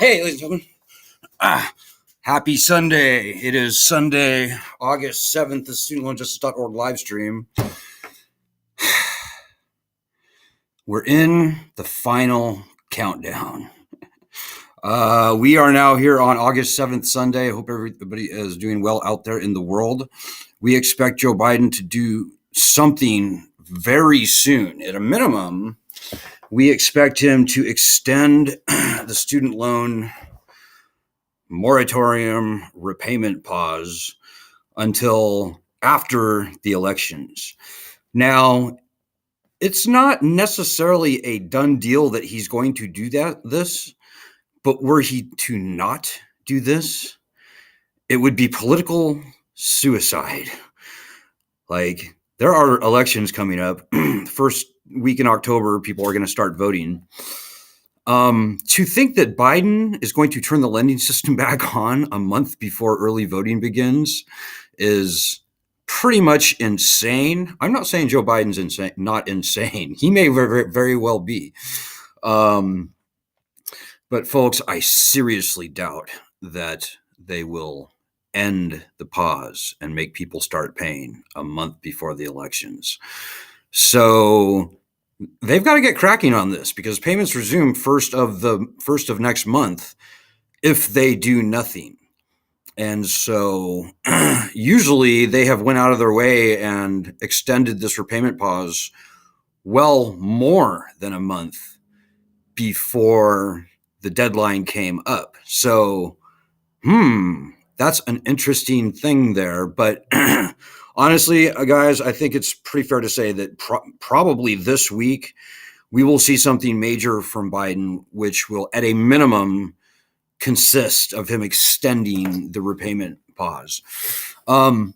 Hey, ladies and gentlemen. Happy Sunday. It is Sunday, August 7th, the studentloanjustice.org live stream. We're in the final countdown. We are now here on August 7th, Sunday. I hope everybody is doing well out there in the world. We expect Joe Biden to do something very soon. At a minimum, we expect him to extend the student loan moratorium repayment pause until after the elections. Now, it's not necessarily a done deal that he's going to do this, but were he to not do this, it would be political suicide. Like, there are elections coming up. First week in October, people are going to start voting. To think that Biden is going to turn the lending system back on a month before early voting begins is pretty much insane. I'm not saying Joe Biden's insane, not insane. He may very, very well be. But folks, I seriously doubt that they will end the pause and make people start paying a month before the elections. So they've got to get cracking on this because payments resume first of next month if they do nothing. And so usually they have went out of their way and extended this repayment pause well more than a month before the deadline came up. So, that's an interesting thing there. But honestly, guys, I think it's pretty fair to say that probably this week we will see something major from Biden, which will, at a minimum, consist of him extending the repayment pause. But,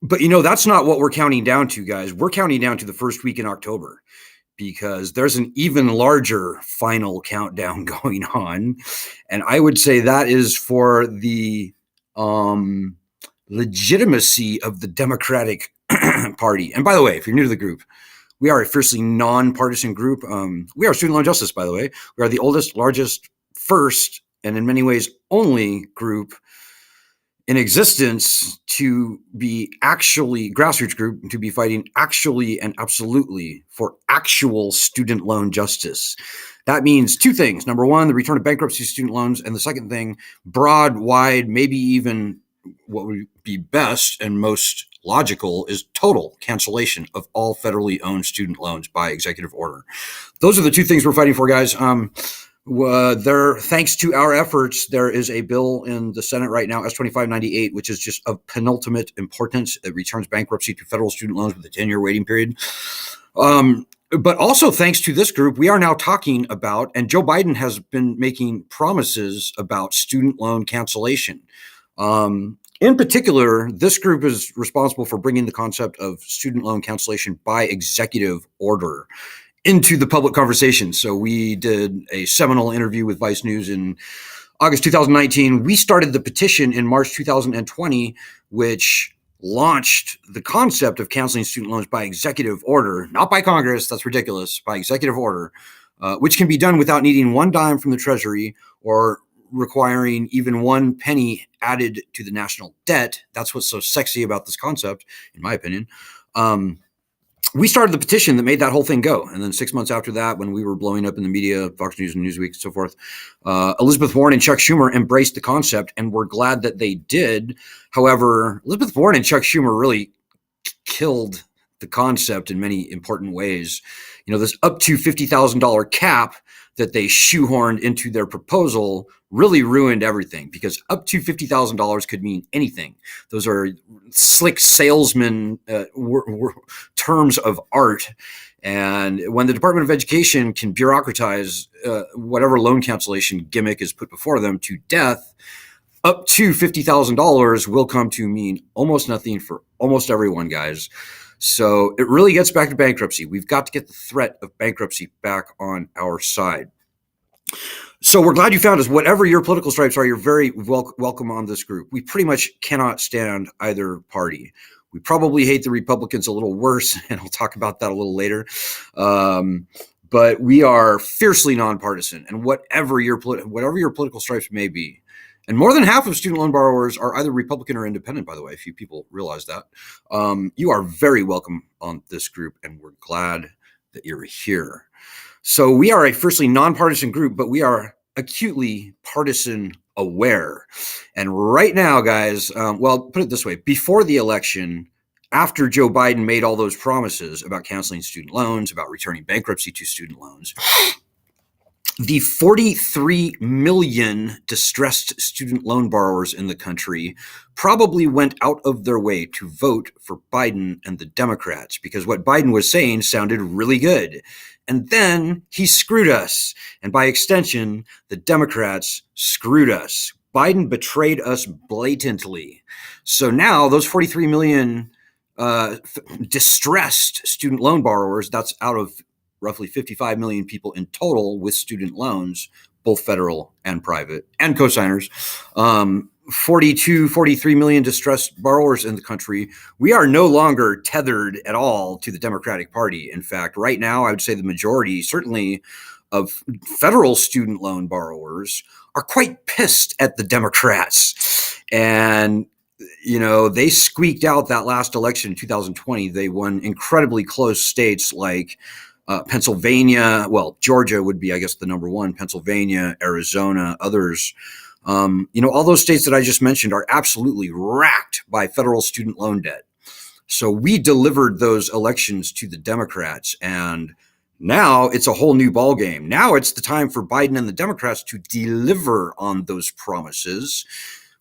that's not what we're counting down to, guys. We're counting down to the first week in October because there's an even larger final countdown going on. And I would say that is for the legitimacy of the Democratic Party. And by the way, if you're new to the group, we are a fiercely nonpartisan group. We are Student Loan Justice, by the way. We are the oldest, largest, first, and in many ways only group in existence to be actually grassroots group, to be fighting actually and absolutely for actual student loan justice. That means two things. Number one, the return of bankruptcy student loans. And the second thing, broad, wide, maybe even what would be best and most logical is total cancellation of all federally owned student loans by executive order. Those are the two things we're fighting for, guys. Thanks to our efforts, there is a bill in the Senate right now, S-2598, which is just of penultimate importance. It returns bankruptcy to federal student loans with a 10-year waiting period. But also thanks to this group, we are now talking about, and Joe Biden has been making promises about student loan cancellation. In particular, this group is responsible for bringing the concept of student loan cancellation by executive order into the public conversation. So we did a seminal interview with Vice News in August 2019. We started the petition in March 2020, which launched the concept of canceling student loans by executive order, not by Congress, that's ridiculous, by executive order, which can be done without needing one dime from the Treasury or requiring even one penny added to the national debt. That's what's so sexy about this concept, in my opinion. We started the petition that made that whole thing go. And then 6 months after that, when we were blowing up in the media, Fox News and Newsweek and so forth, Elizabeth Warren and Chuck Schumer embraced the concept, and we're glad that they did. However, Elizabeth Warren and Chuck Schumer really killed the concept in many important ways. This up to $50,000 cap that they shoehorned into their proposal really ruined everything, because up to $50,000 could mean anything. Those are slick salesman terms of art. And when the Department of Education can bureaucratize whatever loan cancellation gimmick is put before them to death, up to $50,000 will come to mean almost nothing for almost everyone, guys. So it really gets back to bankruptcy. We've got to get the threat of bankruptcy back on our side. So we're glad you found us. Whatever your political stripes are, you're very welcome on this group. We pretty much cannot stand either party. We probably hate the Republicans a little worse, and I'll talk about that a little later. but we are fiercely nonpartisan, and whatever your political stripes may be. And more than half of student loan borrowers are either Republican or independent, by the way. Few people realize that. You are very welcome on this group, and we're glad that you're here. So we are a fiercely nonpartisan group, but we are acutely partisan aware. And right now, guys, well, put it this way: before the election, after Joe Biden made all those promises about canceling student loans, about returning bankruptcy to student loans, the 43 million distressed student loan borrowers in the country probably went out of their way to vote for Biden and the Democrats, because what Biden was saying sounded really good. And then he screwed us. And by extension, the Democrats screwed us. Biden betrayed us blatantly. So now those 43 million distressed student loan borrowers, that's out of roughly 55 million people in total with student loans, both federal and private, and cosigners. 43 million distressed borrowers in the country. We are no longer tethered at all to the Democratic Party. In fact, right now, I would say the majority, certainly of federal student loan borrowers, are quite pissed at the Democrats. And they squeaked out that last election in 2020. They won incredibly close states like Pennsylvania. Well, Georgia would be, I guess, the number one. Pennsylvania, Arizona, others. All those states that I just mentioned are absolutely racked by federal student loan debt. So we delivered those elections to the Democrats, and now it's a whole new ballgame. Now it's the time for Biden and the Democrats to deliver on those promises,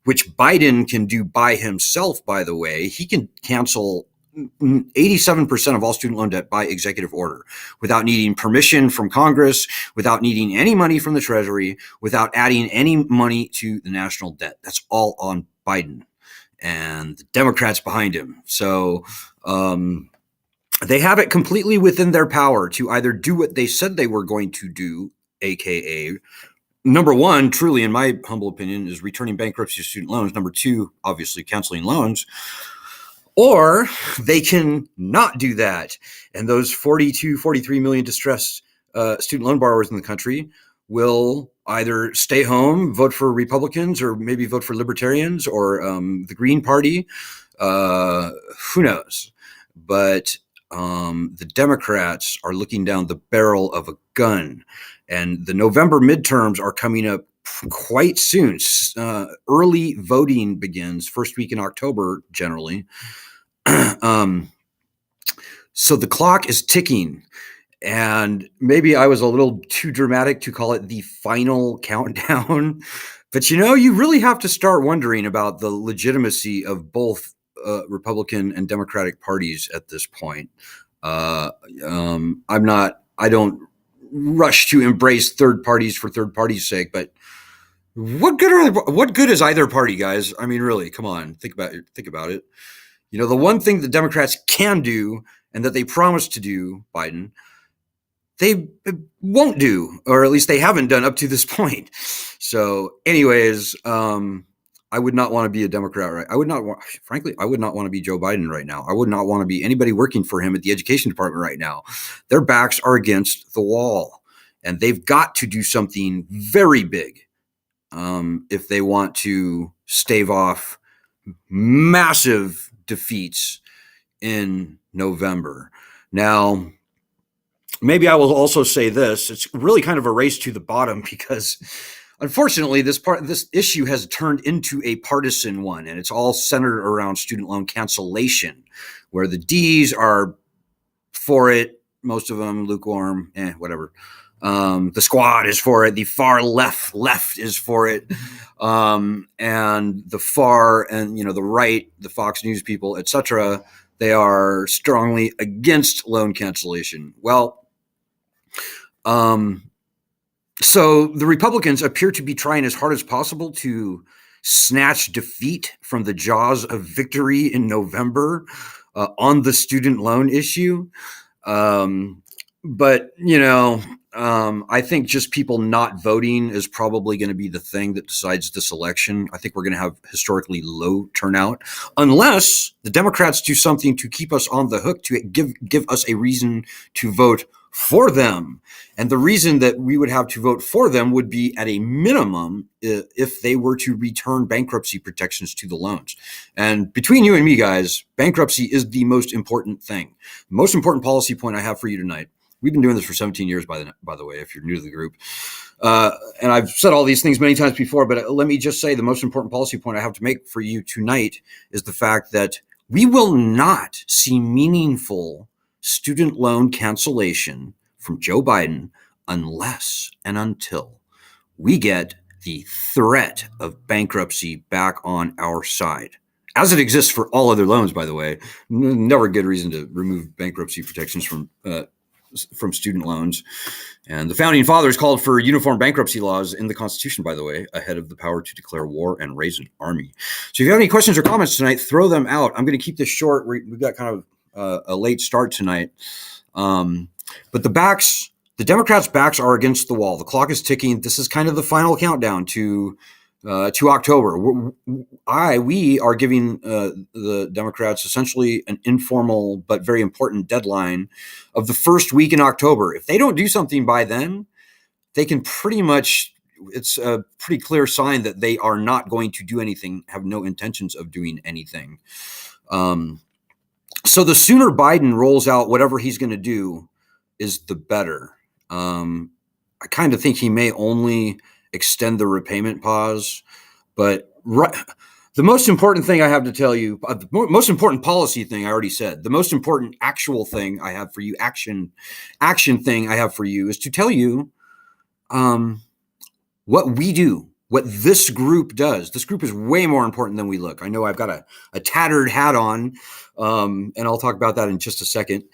which Biden can do by himself, by the way. He can cancel 87% of all student loan debt by executive order without needing permission from Congress, without needing any money from the Treasury, without adding any money to the national debt. That's all on Biden and the Democrats behind him. So they have it completely within their power to either do what they said they were going to do, aka number one, truly, in my humble opinion, is returning bankruptcy to student loans. Number two, obviously, canceling loans. Or they can not do that. And those 43 million distressed student loan borrowers in the country will either stay home, vote for Republicans, or maybe vote for Libertarians or the Green Party. Who knows? But the Democrats are looking down the barrel of a gun. And the November midterms are coming up quite soon. Early voting begins first week in October, generally. So the clock is ticking, and maybe I was a little too dramatic to call it the final countdown, but you really have to start wondering about the legitimacy of both Republican and Democratic parties at this point. I don't rush to embrace third parties for third parties' sake, but what good is either party, guys? I mean, really, come on, think about it. The one thing the Democrats can do, and that they promised to do, Biden, they won't do, or at least they haven't done up to this point. So anyways, I would not want to be a Democrat, right? I would not want to be Joe Biden right now. I would not want to be anybody working for him at the education department right now. Their backs are against the wall, and they've got to do something very big if they want to stave off massive defeats in November. Now, maybe I will also say this: it's really kind of a race to the bottom, because unfortunately this issue has turned into a partisan one, and it's all centered around student loan cancellation, where the D's are for it, most of them lukewarm, whatever. The squad is for it. The far left is for it. And the far and, the right, the Fox News people, etc., they are strongly against loan cancellation. Well, so the Republicans appear to be trying as hard as possible to snatch defeat from the jaws of victory in November on the student loan issue. But, I think just people not voting is probably going to be the thing that decides this election. I think we're going to have historically low turnout unless the Democrats do something to keep us on the hook, to give us a reason to vote for them. And the reason that we would have to vote for them would be at a minimum if they were to return bankruptcy protections to the loans. And between you and me, guys, bankruptcy is the most important thing. The most important policy point I have for you tonight. We've been doing this for 17 years, by the way, if you're new to the group. And I've said all these things many times before, but let me just say the most important policy point I have to make for you tonight is the fact that we will not see meaningful student loan cancellation from Joe Biden unless and until we get the threat of bankruptcy back on our side. As it exists for all other loans, by the way. Never a good reason to remove bankruptcy protections from student loans. And the founding fathers called for uniform bankruptcy laws in the Constitution, by the way, ahead of the power to declare war and raise an army. So if you have any questions or comments tonight, throw them out. I'm going to keep this short. We've got kind of a late start tonight. But the Democrats' backs are against the wall. The clock is ticking. This is kind of the final countdown to October. We are giving the Democrats essentially an informal but very important deadline of the first week in October. If they don't do something by then, they can pretty much, it's a pretty clear sign that they are not going to do anything, have no intentions of doing anything. So the sooner Biden rolls out whatever he's going to do is the better. I kind of think he may only extend the repayment pause, but the most important thing I have to tell you, the most important policy thing I already said, the most important actual thing I have for you, action thing I have for you is to tell you what we do, what this group does. This group is way more important than we look. I know I've got a tattered hat on, and I'll talk about that in just a second.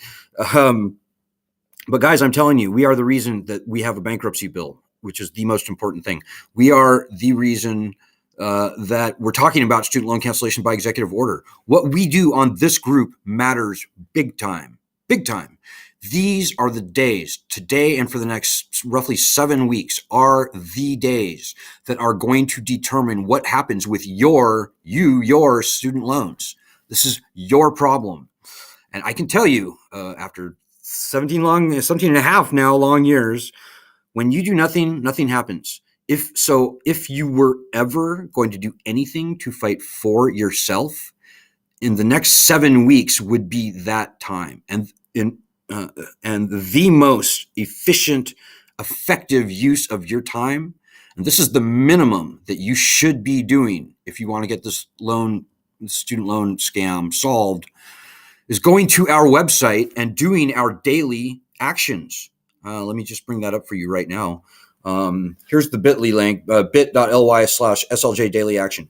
But guys, I'm telling you, we are the reason that we have a bankruptcy bill, which is the most important thing. We are the reason that we're talking about student loan cancellation by executive order. What we do on this group matters big time, big time. These are the days, today and for the next roughly 7 weeks, are the days that are going to determine what happens with your student loans. This is your problem. And I can tell you, after 17 and a half now long years, when you do nothing, nothing happens. If you were ever going to do anything to fight for yourself, in the next 7 weeks would be that time. And the most efficient, effective use of your time, and this is the minimum that you should be doing if you want to get this student loan scam solved, is going to our website and doing our daily actions. Let me just bring that up for you right now. Here's the bit.ly link, bit.ly/SLJ daily action.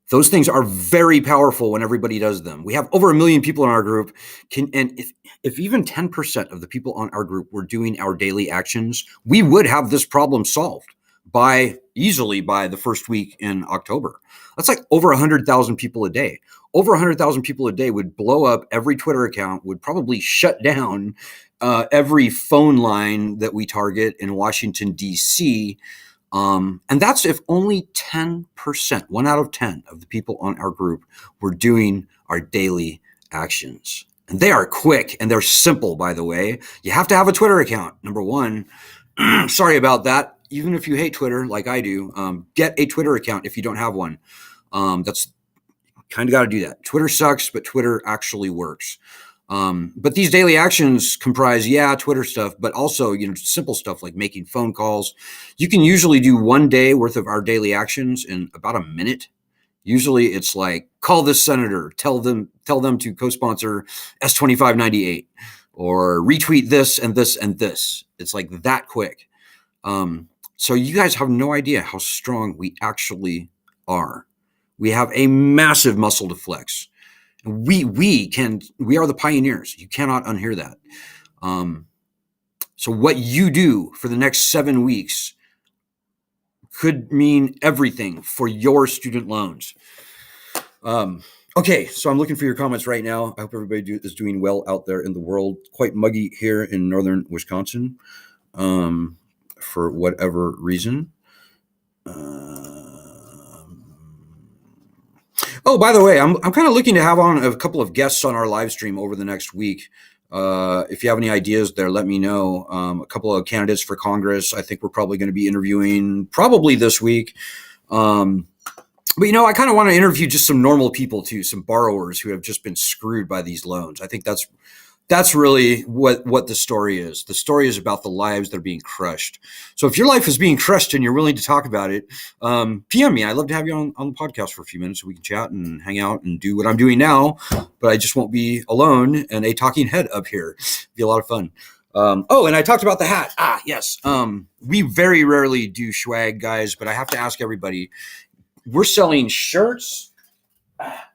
Those things are very powerful when everybody does them. We have over 1 million people in our group. And if even 10% of the people on our group were doing our daily actions, we would have this problem solved easily by the first week in October. That's like over 100,000 people a day. Over 100,000 people a day would blow up every Twitter account, would probably shut down every phone line that we target in Washington, D.C., and that's if only 10%, 1 out of 10 of the people on our group were doing our daily actions. And they are quick and they're simple, by the way. You have to have a Twitter account, number one. Sorry about that. Even if you hate Twitter like I do, get a Twitter account if you don't have one. That's kind of got to do that. Twitter sucks, but Twitter actually works. But these daily actions comprise, Twitter stuff, but also, simple stuff like making phone calls. You can usually do 1 day worth of our daily actions in about a minute. Usually it's like, call this senator, tell them to co-sponsor S2598, or retweet this and this and this. It's like that quick. So you guys have no idea how strong we actually are. We have a massive muscle to flex. We are the pioneers. You cannot unhear that. So what you do for the next 7 weeks could mean everything for your student loans. Okay, so I'm looking for your comments right now. I hope everybody is doing well out there in the world. Quite muggy here in northern Wisconsin, for whatever reason. Oh, by the way, I'm kind of looking to have on a couple of guests on our live stream over the next week. If you have any ideas there, let me know. A couple of candidates for Congress, I think we're probably going to be interviewing probably this week. But, I kind of want to interview just some normal people too, some borrowers who have just been screwed by these loans. I think that's really what the story is. The story is about the lives that are being crushed. So if your life is being crushed and you're willing to talk about it, PM me. I'd love to have you on the podcast for a few minutes so we can chat and hang out and do what I'm doing now, but I just won't be alone and a talking head up here. It'd be a lot of fun. And I talked about the hat. Yes. We very rarely do swag, guys, but I have to ask everybody, we're selling shirts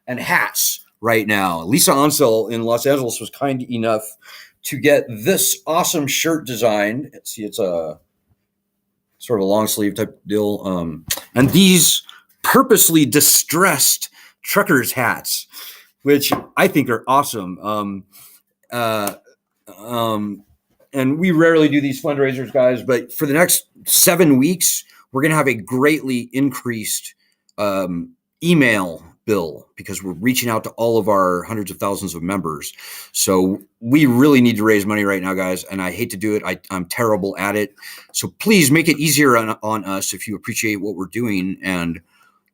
and hats right now. Lisa Ansel in Los Angeles was kind enough to get this awesome shirt design. See, it's a sort of a long sleeve type deal. And these purposely distressed truckers hats, which I think are awesome. And we rarely do these fundraisers, guys, but for the next 7 weeks, we're going to have a greatly increased email bill because we're reaching out to all of our hundreds of thousands of members. So we really need to raise money right now, guys. And I hate to do it. I'm terrible at it. So please make it easier on us if you appreciate what we're doing, and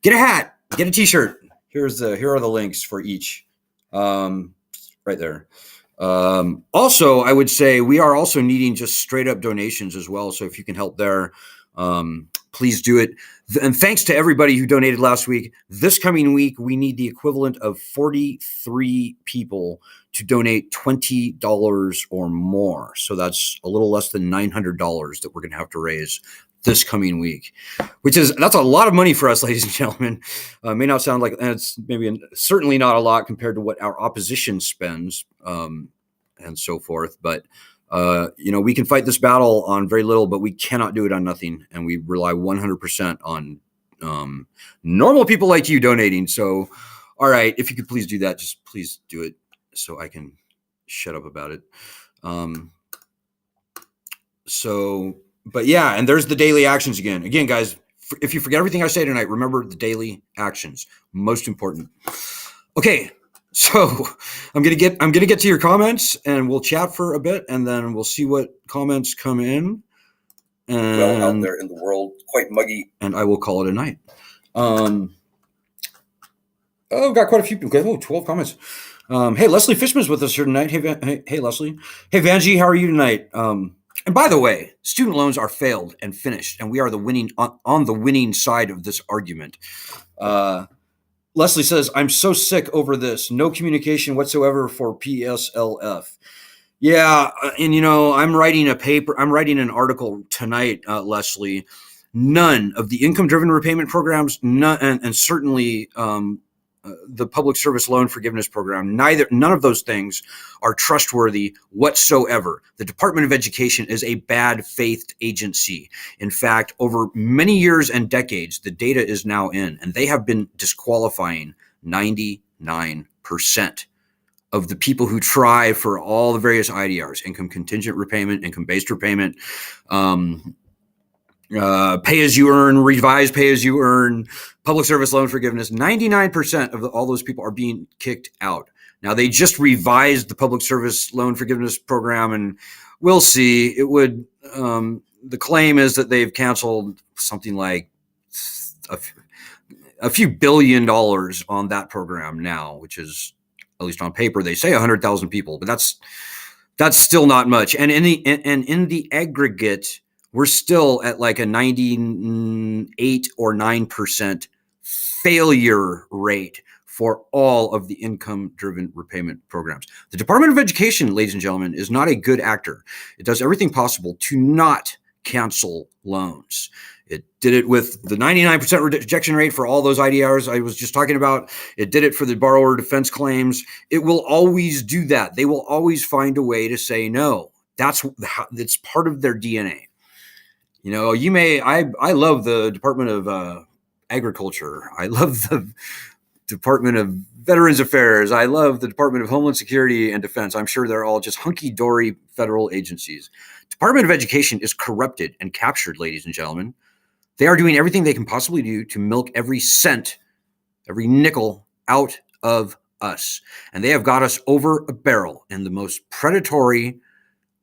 get a hat, get a t-shirt. Here are the links for each, right there. Also, I would say we are also needing just straight up donations as well. So if you can help there, please do it. And thanks to everybody who donated last week. This coming week, we need the equivalent of 43 people to donate $20 or more. So that's a little less than $900 that we're going to have to raise this coming week, that's a lot of money for us, ladies and gentlemen. May not sound like, and it's certainly not a lot compared to what our opposition spends, and so forth. But we can fight this battle on very little, but we cannot do it on nothing. And we rely 100% on normal people like you donating. So, all right, if you could please do that, just please do it so I can shut up about it. But yeah, and there's the daily actions again. Again, guys, if you forget everything I say tonight, remember the daily actions, most important. Okay. So I'm gonna get to your comments, and we'll chat for a bit, and then we'll see what comments come in. And well, out there in the world, quite muggy, and I will call it a night. Got quite a few people. Okay, 12 comments. Hey, Leslie Fishman's with us here tonight. Hey, Leslie. Hey, Vanjie, how are you tonight? And by the way, student loans are failed and finished, and we are on the winning side of this argument. Leslie says, I'm so sick over this. No communication whatsoever for PSLF. Yeah, and I'm writing an article tonight, Leslie. None of the income-driven repayment programs, and certainly the public service loan forgiveness program, none of those things are trustworthy whatsoever. The Department of Education is a bad faith agency. In fact, over many years and decades, the data is now in, and they have been disqualifying 99% of the people who try for all the various IDRs, income contingent repayment, income-based repayment, pay as you earn, revised pay as you earn, public service loan forgiveness. 99% of all those people are being kicked out. Now, they just revised the public service loan forgiveness program, and we'll see. It would, the claim is that they've canceled something like a few $1 billion on that program now, which is, at least on paper, they say 100,000 people, but that's still not much. And in the aggregate, we're still at like a 98 or 9% failure rate for all of the income-driven repayment programs. The Department of Education, ladies and gentlemen, is not a good actor. It does everything possible to not cancel loans. It did it with the 99% rejection rate for all those IDRs I was just talking about. It did it for the borrower defense claims. It will always do that. They will always find a way to say no. It's part of their DNA. I love the Department of Agriculture. I love the Department of Veterans Affairs. I love the Department of Homeland Security and Defense. I'm sure they're all just hunky-dory federal agencies. Department of Education is corrupted and captured, ladies and gentlemen. They are doing everything they can possibly do to milk every cent, every nickel out of us. And they have got us over a barrel in the most predatory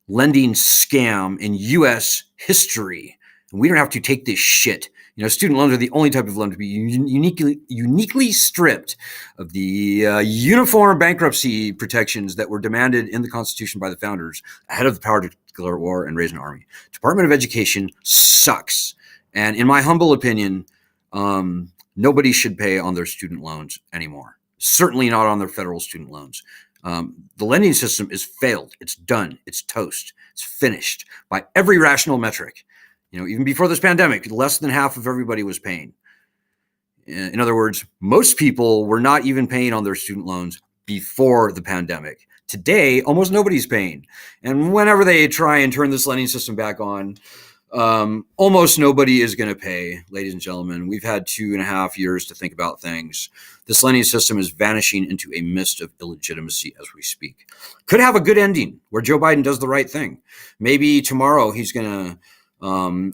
lending scam in U.S. history. And we don't have to take this shit. Student loans are the only type of loan to be uniquely stripped of the uniform bankruptcy protections that were demanded in the Constitution by the founders ahead of the power to declare war and raise an army. Department of Education sucks. And in my humble opinion, nobody should pay on their student loans anymore. Certainly not on their federal student loans. The lending system is failed. It's done. It's toast. It's finished by every rational metric. Even before this pandemic, less than half of everybody was paying. In other words, most people were not even paying on their student loans before the pandemic. Today, almost nobody's paying. And whenever they try and turn this lending system back on, almost nobody is going to pay. Ladies and gentlemen, we've had 2.5 years to think about things. This lending system is vanishing into a mist of illegitimacy as we speak. Could have a good ending where Joe Biden does the right thing. Maybe tomorrow he's going to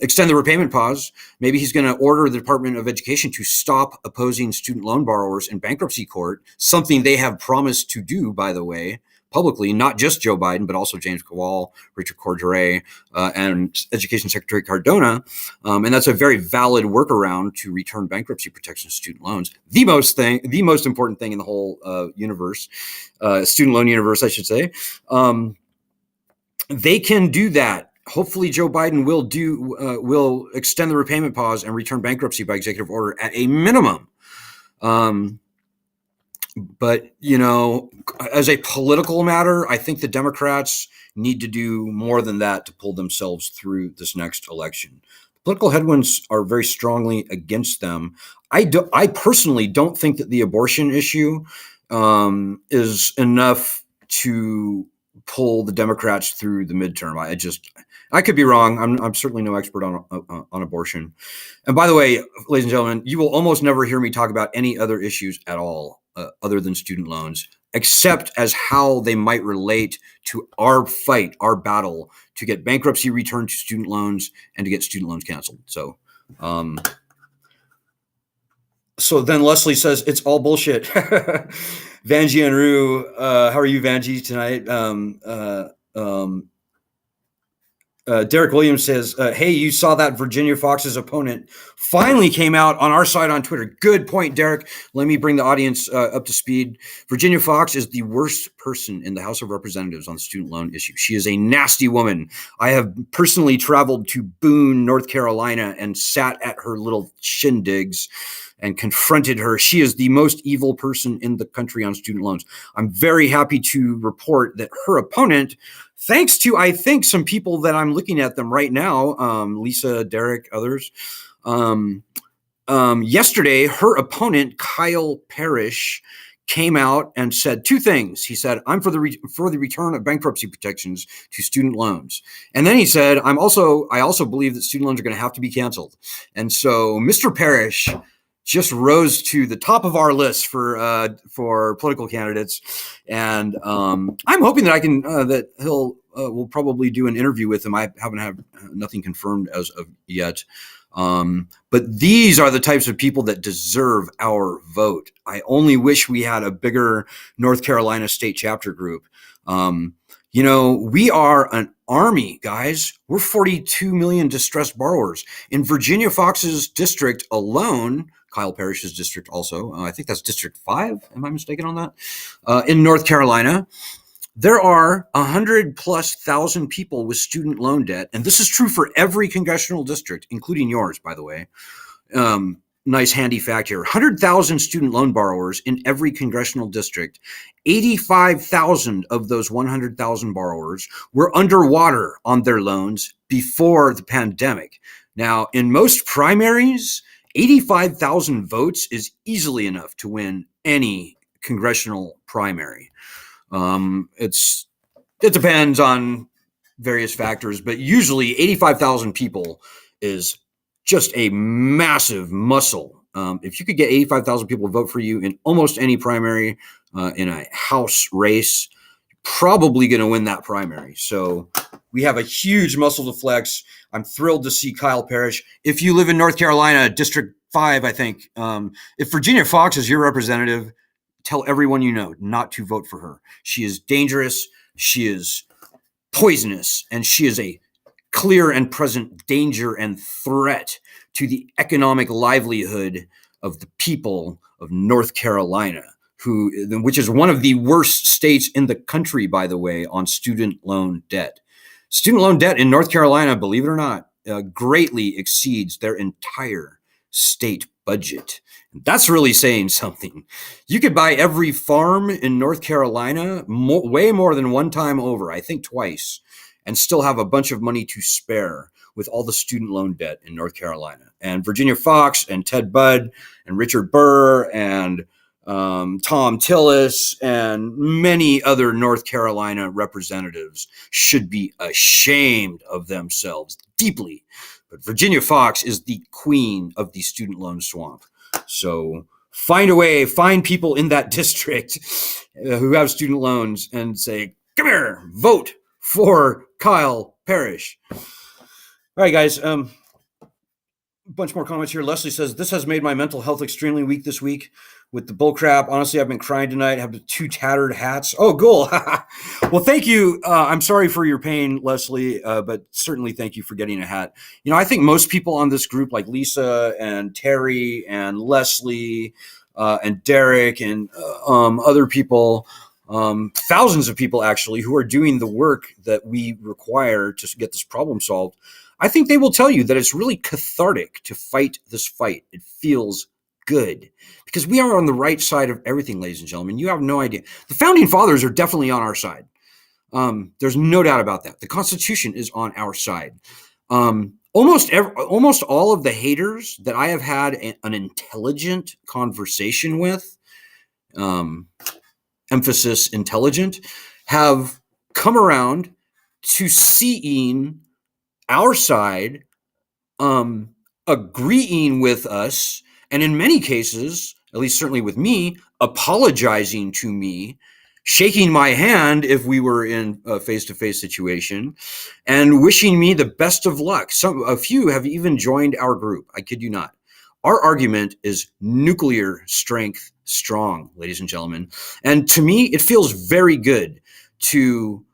extend the repayment pause. Maybe he's going to order the Department of Education to stop opposing student loan borrowers in bankruptcy court, something they have promised to do, by the way, publicly, not just Joe Biden, but also James Kowal, Richard Cordray, and Education Secretary Cardona. And that's a very valid workaround to return bankruptcy protection to student loans. The most important thing in the whole universe, student loan universe, I should say. They can do that. Hopefully, Joe Biden will extend the repayment pause and return bankruptcy by executive order at a minimum. But, as a political matter, I think the Democrats need to do more than that to pull themselves through this next election. Political headwinds are very strongly against them. I personally don't think that the abortion issue is enough to pull the Democrats through the midterm. I could be wrong. I'm certainly no expert on abortion. And by the way, ladies and gentlemen, you will almost never hear me talk about any other issues at all other than student loans, except as how they might relate to our fight, our battle to get bankruptcy returned to student loans and to get student loans canceled. So then Leslie says it's all bullshit. Vanjie and Rue, how are you, Vanjie, tonight? Derek Williams says, hey, you saw that Virginia Fox's opponent finally came out on our side on Twitter. Good point, Derek. Let me bring the audience up to speed. Virginia Fox is the worst person in the House of Representatives on the student loan issue. She is a nasty woman. I have personally traveled to Boone, North Carolina, and sat at her little shindigs and confronted her. She is the most evil person in the country on student loans. I'm very happy to report that her opponent, thanks to, I think, some people that I'm looking at them right now, Lisa, Derek, others, yesterday, her opponent, Kyle Parrish, came out and said two things. He said, I'm for the return of bankruptcy protections to student loans. And then he said, I also believe that student loans are going to have to be canceled. And so Mr. Parrish just rose to the top of our list for political candidates, and I'm hoping that that we'll probably do an interview with him. I haven't had nothing confirmed as of yet, but these are the types of people that deserve our vote. I only wish we had a bigger North Carolina state chapter group. We are an army, guys. We're 42 million distressed borrowers. In Virginia Fox's district alone, Kyle Parrish's district also, I think that's District 5, am I mistaken on that? In North Carolina, there are 100,000+ people with student loan debt. And this is true for every congressional district, including yours, by the way. Nice handy fact here. 100,000 student loan borrowers in every congressional district. 85,000 of those 100,000 borrowers were underwater on their loans before the pandemic. Now, in most primaries, 85,000 votes is easily enough to win any congressional primary. It depends on various factors, but usually 85,000 people is just a massive muscle. If you could get 85,000 people to vote for you in almost any primary, in a House race, probably going to win that primary. So we have a huge muscle to flex. I'm thrilled to see Kyle Parrish. If you live in North Carolina, District 5, I think, if Virginia Fox is your representative, tell everyone you know not to vote for her. She is dangerous. She is poisonous, and she is a clear and present danger and threat to the economic livelihood of the people of North Carolina, which is one of the worst states in the country, by the way, on student loan debt. Student loan debt in North Carolina, believe it or not, greatly exceeds their entire state budget. That's really saying something. You could buy every farm in North Carolina way more than one time over, I think twice, and still have a bunch of money to spare with all the student loan debt in North Carolina. And Virginia Fox and Ted Budd and Richard Burr and Tom Tillis and many other North Carolina representatives should be ashamed of themselves deeply. But Virginia Fox is the queen of the student loan swamp. So find a way, find people in that district who have student loans and say, come here, vote for Kyle Parrish. All right, guys. A bunch more comments here. Leslie says, this has made my mental health extremely weak this week with the bull crap. Honestly, I've been crying tonight. I have the 2 tattered hats. Oh, cool. Well, thank you. I'm sorry for your pain, Leslie, but certainly thank you for getting a hat. You know, I think most people on this group, like Lisa and Terry and Leslie and Derek and other people, thousands of people actually, who are doing the work that we require to get this problem solved, I think they will tell you that it's really cathartic to fight this fight. It feels good because we are on the right side of everything, ladies and gentlemen. You have no idea. The founding fathers are definitely on our side. There's no doubt about that. The Constitution is on our side. Almost all of the haters that I have had an intelligent conversation with, emphasis intelligent, have come around to seeing our side, agreeing with us, and in many cases, at least certainly with me, apologizing to me, shaking my hand if we were in a face-to-face situation, and wishing me the best of luck. A few have even joined our group. I kid you not. Our argument is nuclear strength strong, ladies and gentlemen. And to me, it feels very good to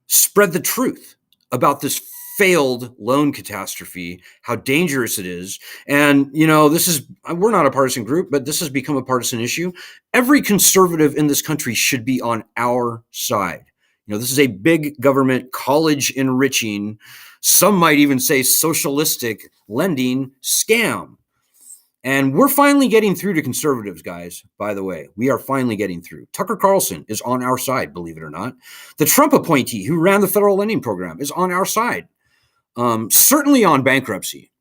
spread the truth about this failed loan catastrophe, how dangerous it is. And, you know, we're not a partisan group, but this has become a partisan issue. Every conservative in this country should be on our side. You know, this is a big government, college enriching, some might even say socialistic lending scam. And we're finally getting through to conservatives, guys, by the way. We are finally getting through. Tucker Carlson is on our side, believe it or not. The Trump appointee who ran the federal lending program is on our side. Certainly on bankruptcy.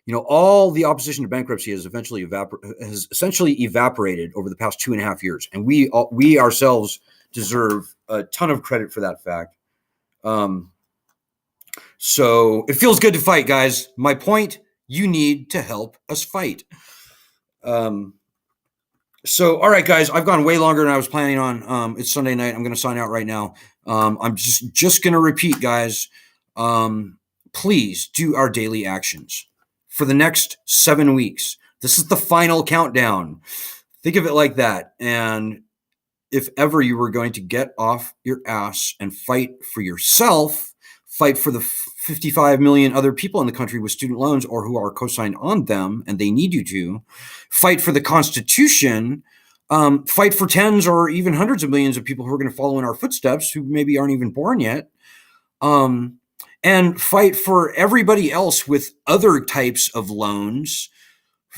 You know, all the opposition to bankruptcy has essentially evaporated over the past 2.5 years. And we ourselves deserve a ton of credit for that fact. So it feels good to fight, guys. My point, you need to help us fight. So, all right, guys, I've gone way longer than I was planning on. It's Sunday night. I'm going to sign out right now. I'm just going to repeat, guys. Please do our daily actions for the next 7 weeks. This is the final countdown. Think of it like that. And if ever you were going to get off your ass and fight for yourself, fight for the 55 million other people in the country with student loans or who are co-signed on them, and they need you to fight for the Constitution, fight for tens or even hundreds of millions of people who are going to follow in our footsteps who maybe aren't even born yet, and fight for everybody else with other types of loans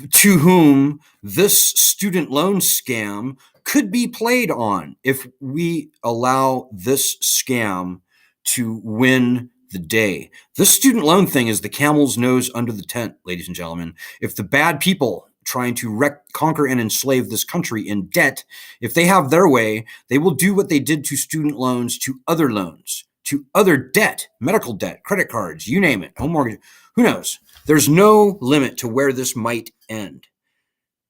to whom this student loan scam could be played on if we allow this scam to win the day. This student loan thing is the camel's nose under the tent, ladies and gentlemen. If the bad people trying to conquer and enslave this country in debt, if they have their way, they will do what they did to student loans, to other debt, medical debt, credit cards, you name it, home mortgage, who knows? There's no limit to where this might end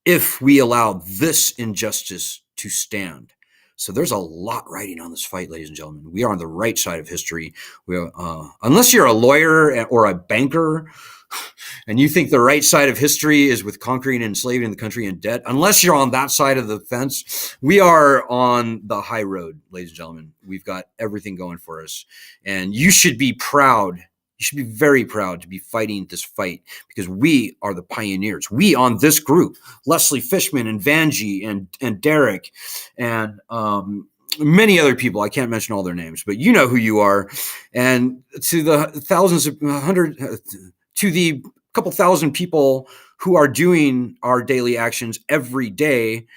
if we allow this injustice to stand. So there's a lot riding on this fight, ladies and gentlemen. We are on the right side of history. Unless you're a lawyer or a banker, and you think the right side of history is with conquering and enslaving the country in debt, unless you're on that side of the fence, we are on the high road, ladies and gentlemen. We've got everything going for us. And you should be proud. You should be very proud to be fighting this fight, because we are the pioneers. We on this group, Leslie Fishman and Vanjie and Derek and many other people. I can't mention all their names, but you know who you are. And to the thousands of to the couple thousand people who are doing our daily actions every day,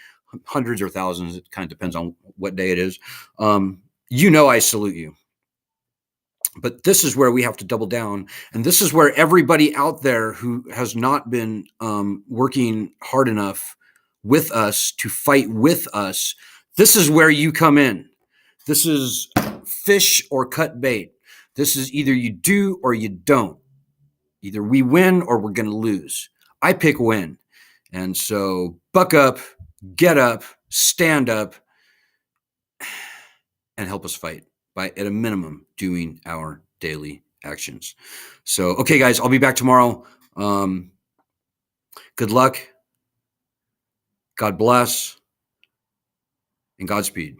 hundreds or thousands, it kind of depends on what day it is. I salute you. But this is where we have to double down. And this is where everybody out there who has not been working hard enough with us to fight with us, this is where you come in. This is fish or cut bait. This is either you do or you don't. Either we win or we're going to lose. I pick win. And so buck up, get up, stand up, and help us fight by, at a minimum, doing our daily actions. So, okay, guys, I'll be back tomorrow. Good luck. God bless. And Godspeed.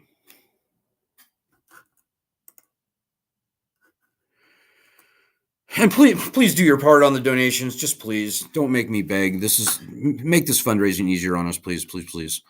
And please do your part on the donations. Just please don't make me beg. Make this fundraising easier on us, please, please, please.